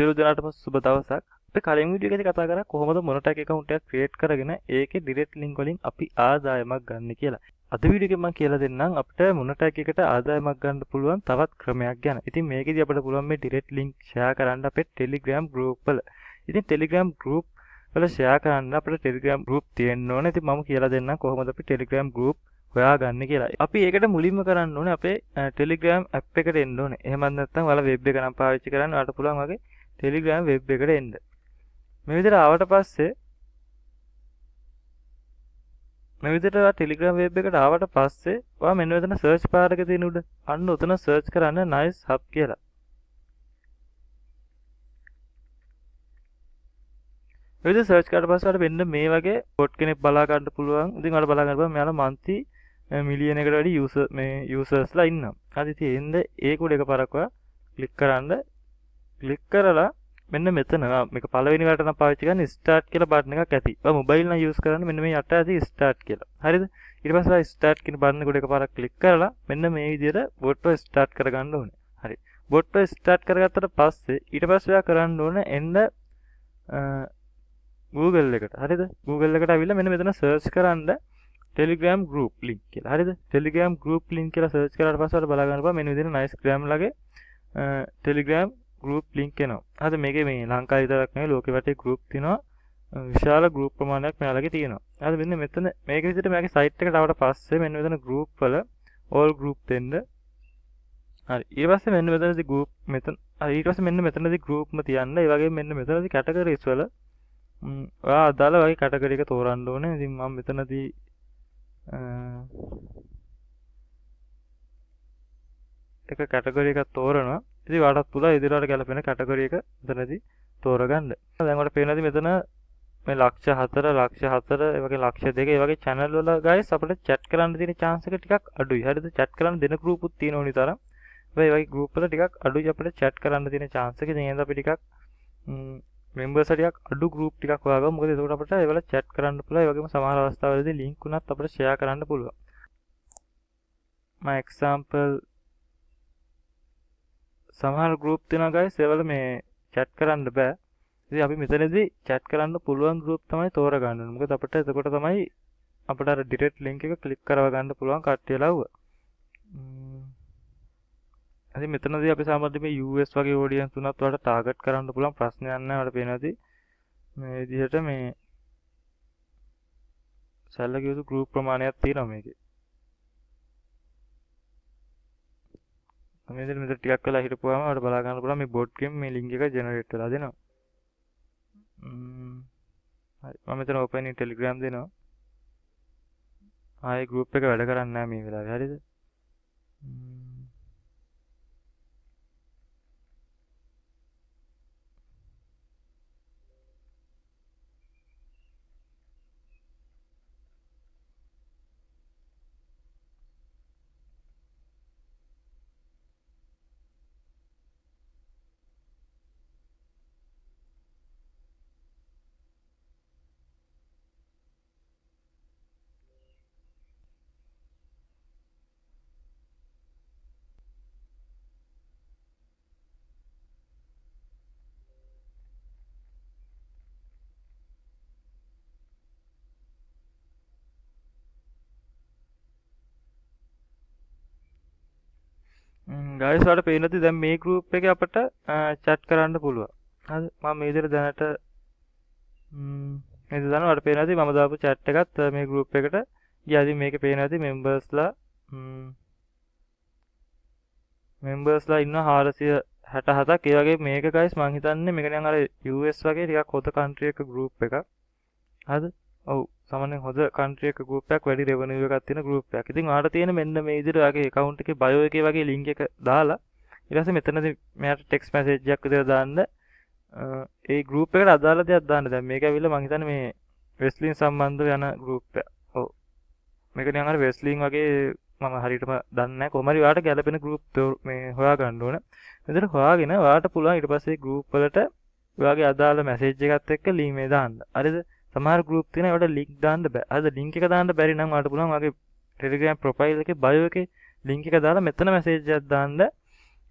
සියලු දෙනාටම සුබ දවසක්. අපි කලින් වීඩියෝ එකේදී කතා කරා කොහොමද මොනටැග් account එකක් create කරගෙන ඒකේ direct link වලින් අපි ආදායමක් ගන්න කියලා. අද වීඩියෝ එකෙන් මම කියලා දෙන්නම් අපිට මොනටැග් එකට ආදායමක් ගන්න පුළුවන් තවත් ක්‍රමයක් ගැන. ඉතින් මේකෙදී අපිට පුළුවන් මේ direct link share කරන්න අපේ Telegram group වල. ඉතින් Telegram group වල share කරන්න අපිට Telegram group තියෙන්න ඕනේ. ඉතින් මම කියලා දෙන්නම් කොහොමද අපි Telegram group හොයාගන්න කියලා. අපි ඒකට මුලින්ම කරන්න ඕනේ අපේ Telegram app එකට එන්න ඕනේ. එහෙමත් නැත්නම් ඔයාලා web එක නම් පාවිච්චි කරන්න ඔයාලට පුළුවන් වගේ Telegram web එකට එන්න. මේ විදිහට ආවට පස්සේ Telegram web එකට ආවට පස්සේ ඔයා මෙන්න මෙතන search bar එක තියෙන උඩ අන්න උතන search කරන්න nice hub කියලා. මේ විදිහට search කරලා පස්සේ ඔයාලට වෙන්න මේ වගේ bot කෙනෙක් බලා ගන්න පුළුවන්. ඉතින් ඔයාලා බලා ගන්න පුළුවන් මෙයාලා monthly මිලියන එකකට වැඩි users ලා ඉන්නවා. හරි ඉතින් එන්න ඒක උඩ එකපාරක් ඔයා click කරන්න. click කරලා මෙන්න මෙතන මේක පළවෙනි වලට නම් පාවිච්චි කරන්නේ start කියලා බටන් එකක් ඇති. ඔයා මොබයිල් නම් use කරන්න මෙන්න මේ යට ඇති start කියලා. හරිද? ඊට පස්සේ ඔයා start කියන බටන් එක උඩ එකපාරක් click කරලා මෙන්න මේ විදිහට bot එක start කරගන්න ඕනේ. හරි. bot එක start කරගත්තට පස්සේ ඊට පස්සේ ඔයා කරන්න ඕනේ එන්න Google එකට. හරිද? Google එකට අවිල්ලා මෙන්න මෙතන search කරන්න Telegram group link කියලා. හරිද? Telegram group link කියලා search කරාට පස්සේ ඔයාලා බලා ගන්න පුළුවන් මෙන්න විදිහට nice gram ලගේ Telegram group link එනවා. හරිද? මේකේ මේ ලංකාවේ විතරක් නෙවෙයි ලෝකෙ වටේ group තියෙනවා. විශාල group ප්‍රමාණයක් මෙයාලගේ තියෙනවා. හරිද? මෙන්න මෙතන මේක විදිහට මෙයාගේ site එකට ආවට පස්සේ මෙන්න මෙතන group වල all group දෙන්න. හරි. ඊට පස්සේ මෙන්න මෙතනදී group මෙතන හරි ඊට පස්සේ මෙන්න මෙතනදී groupම තියන්න. ඒ වගේම මෙන්න මෙතනදී categories වල ඔයා අදාළ වගේ category එක තෝරන්න ඕනේ. ඉතින් මම මෙතනදී එක category එකක් තෝරනවා. ඉතින් ඔයාලටත් පුළුවන් ඉදිරියට ගැලපෙන category එක මෙතනදී තෝරගන්න. දැන් ඔයාලට පේනවාද මෙතන මේ ලක්ෂ 4 ඒ වගේ ලක්ෂ 2 ඒ වගේ channel වල guys අපිට chat කරන්න තියෙන chance එක ටිකක් අඩුයි. හරිද? chat කරන්න දෙන group උත් තියෙන ඕනි තරම්. හැබැයි ඒ වගේ group වල ටිකක් අඩුයි අපිට chat කරන්න තියෙන chance එක. ඉතින් එහෙනම් අපි ටිකක් members ටිකක් අඩු group ටිකක් හොයාගමු. මොකද එතකොට අපිට ඒවල chat කරන්න පුළුවන්. ඒ වගේම සමහර අවස්ථාවලදී link උනත් අපිට share කරන්න පුළුවන්. example සමහර group තියෙනවා guys ඒවල මේ chat කරන්න බෑ. ඉතින් අපි මෙතනදී chat කරන්න පුළුවන් group තමයි තෝරගන්න ඕනේ. මොකද අපිට එතකොට තමයි අපිට අර direct link එක click කරව ගන්න පුළුවන් කට්ටියලව. ඉතින් මෙතනදී අපි සාමාන්‍යයෙන් මේ US වගේ audience උනත් ඔයාලට target කරන්න පුළුවන් ප්‍රශ්නයක් නැහැ. ඔයාලට පේනවාදී මේ විදිහට මේ සැලකිය යුතු group ප්‍රමාණයක් තියෙනවා මේකේ. මේ විදිහට මෙතන ටිකක් වෙලා හිටපුවාම ඔයාලට බලා ගන්න පුළුවන් මේ bot එකෙන් මේ link එක generate වෙලා දෙනවා. හරි මම මෙතන open in Telegram දෙනවා. ආයේ group එක වැඩ කරන්නේ නැහැ මේ වෙලාවේ. හරිද? guys ඔයාලට පේනවාද දැන් මේ group එකේ අපිට chat කරන්න පුළුවන්. හරිද? මම මේ විදිහට දැනට මේ විදිහට ඔයාලට පේනවාද මම දාපු chat එකත් මේ group එකට ගියා. ඉතින් මේකේ පේනවාද members ලා ඉන්නවා 467ක්. ඒ වගේ මේක guys මම හිතන්නේ මේක නිකන් අර US වගේ ටිකක් හොද country එක group එකක්. හරිද? ඔව් සාමාන්‍යයෙන් හොද country එක group එකක් වැඩි revenue එකක් තියෙන group එකක්. ඉතින් ඔයාලට තියෙන මෙන්න මේ විදිහට ඔයාගේ account එකේ bio එකේ වගේ link එක දාලා ඊට පස්සේ මෙතනදී මෙයාට text message එකක් විතර දාන්න ඒ group එකට අදාළ දෙයක් දාන්න. දැන් මේක ඇවිල්ලා මම හිතන්නේ මේ wrestling සම්බන්ධව යන group එක. ඔව් මේක නිකන් අර wrestling වගේ මම හරියටම දන්නේ නැහැ. කොහොම හරි ඔයාලට ගැලපෙන group මේ හොයා ගන්න ඕන. මෙතන හොයාගෙන ඔයාලට පුළුවන් ඊට පස්සේ group වලට ඔයාගේ අදාළ message එකත් එක්ක link මේ දාන්න. හරිද? සමහර group තියෙනවා ඒවට link දාන්න බෑ. හරිද? link එක දාන්න බැරි නම් ඔයාලට පුළුවන් ඔයාගේ Telegram profile එකේ bio එකේ link එක දාලා මෙතන message එකක් දාන්න.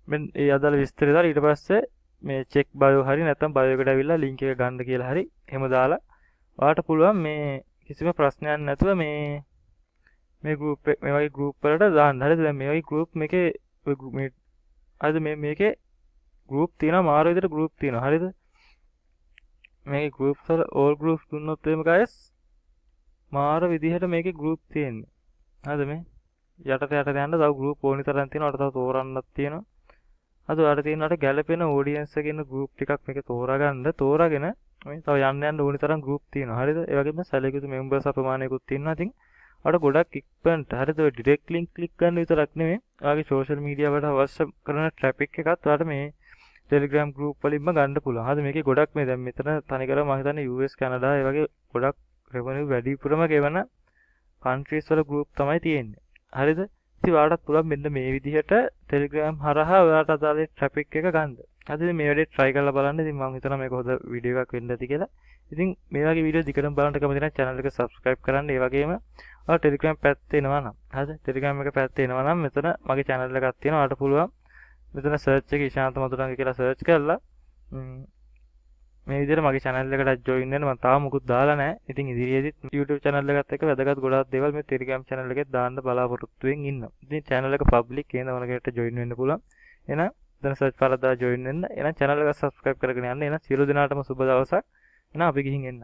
මේ අදාළ විස්තරය දාලා ඊට පස්සේ මේ චෙක් බයෝ හරි නැත්නම් බයෝ එකට ඇවිල්ලා ලින්ක් එක ගන්න කියලා හරි එහෙම දාලා ඔයාලට පුළුවන් මේ කිසිම ප්‍රශ්නයක් නැතුව මේ ගෲප් මේ වගේ ගෲප් වලට දාන්න. හරිද? දැන් මේ වගේ ගෲප් මේකේ මේ අද මේකේ ගෲප් තියෙනවා මාර විදිහට ගෲප් තියෙනවා. හරිද? මේකේ ගෲප්ස් වල ඕල් ගෲප්ස් දුන්නොත් එහෙම guys මාර විදිහට මේකේ ගෲප් තියෙන්නේ. හරිද මේ යටට යන්න තව ගෲප් ඕනි තරම් තියෙනවා. අර තව තෝරන්නත් තියෙනවා. අද ඔයාලට තියෙනවාට ගැළපෙන ඔඩියන්ස් එකේ ඉන්න ගෲප් ටිකක් මේකේ තෝරාගෙන මේ තව යන්න ඕනි තරම් ගෲප් තියෙනවා. හරිද? ඒ වගේම සැලකියුතු මෙම්බර්ස් අප්‍රමාණයකුත් තියෙනවා. ඉතින් ඔයාලට ගොඩක් ඉක්මනට හරිද ඔය ඩිරෙක්ට් ලින්ක් ක්ලික් ගන්න විතරක් නෙමෙයි. ඔයාගේ සෝෂල් මීඩියා වලට අවශ්‍ය කරන ට්‍රැෆික් එකත් ඔයාලට මේ ටෙලිග්‍රෑම් ගෲප් වලින්ම ගන්න පුළුවන්. හරිද? මේකේ ගොඩක් මේ දැන් මෙතන තනිකරම මම හිතන්නේ US කැනඩා ඒ වගේ ගොඩක් රෙවෙනියු වැඩිපුරම ගෙවන කන්ට්‍රීස් වල ගෲප් තමයි තියෙන්නේ. හරිද? ඉතින් ඔයාලටත් පුළුවන් මෙන්න මේ විදිහට ටෙලිග්‍රෑම් හරහා ඔයාලට අදාළ ට්‍රැෆික් එක ගන්න. හරිද? මේ වැඩේ try කරලා බලන්න. ඉතින් මම හිතනවා මේක හොඳ වීඩියෝ එකක් වෙන්න ඇති කියලා. ඉතින් මේ වගේ වීඩියෝ දිගටම බලන්න කැමති නම් channel එක subscribe කරන්න. ඒ වගේම ඔයාලා ටෙලිග්‍රෑම් පැත්තේ එනවා නම් හරිද? ටෙලිග්‍රෑම් එක පැත්තේ එනවා නම් මෙතන මගේ channel එකක් තියෙනවා. ඔයාලට පුළුවන් මෙතන search එකේ ඉශාන්ත මතුරංග කියලා search කරලා මේ විදිහට මගේ channel එකට join වෙන්න. මම තාම මුකුත් දාලා නැහැ. ඉතින් ඉදිරියේදීත් YouTube channel එකත් එක්ක වැදගත් ගොඩාක් දේවල් මේ Telegram channel එකේ දාන්න බලාපොරොත්තු වෙමින් ඉන්නවා. ඉතින් channel එක public කියන ඕන කෙනෙක්ට join වෙන්න පුළුවන්. එහෙනම් දැන් search පාරක් දාලා join වෙන්න. එහෙනම් channel එක subscribe කරගෙන යන්න. එහෙනම් සියලු දෙනාටම සුබ දවසක්. එහෙනම් අපි ගිහින් එන්න.